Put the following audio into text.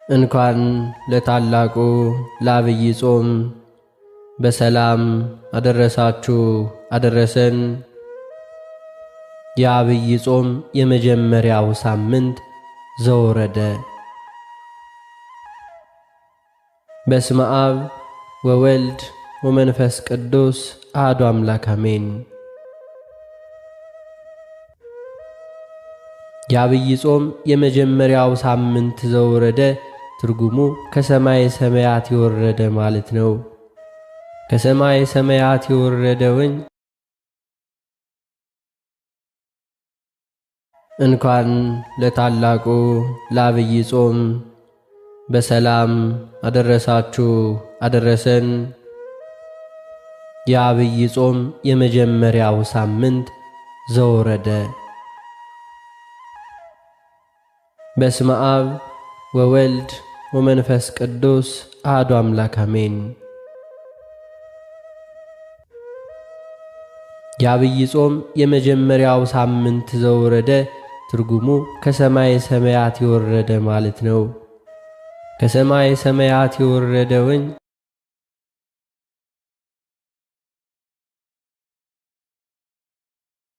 እንኳን ለታላቁ ለዐቢይ ጾም በሰላም አደረሳችሁ አደረሰን። የዐቢይ ጾም የመጀመሪያው ሳምንት ዘወረደ። በስመ አብ ወወልድ ወመንፈስ ቅዱስ አሐዱ አምላክ አሜን። የዐቢይ ጾም የመጀመሪያው ሳምንት ዘወረደ ትርጉሙ ከሰማይ ሰማያት የወረደ ማለት ነው። ከሰማይ ሰማያት የወረደውን እንኳን ለታላቁ ለዐቢይ ጾም በሰላም አደረሳችሁ አደረሰን። የዐቢይ ጾም የመጀመሪያው ሳምንት ዘወረደ። በስመ አብ ወወልድ ወመንፈስ ቅዱስ አሐዱ አምላክ አሜን። የዐቢይ ጾም የመጀመሪያው ሳምንት ዘወረደ ትርጉሙ ከሰማይ ሰማያት የወረደ ማለት ነው። ከሰማይ ሰማያት የወረደውን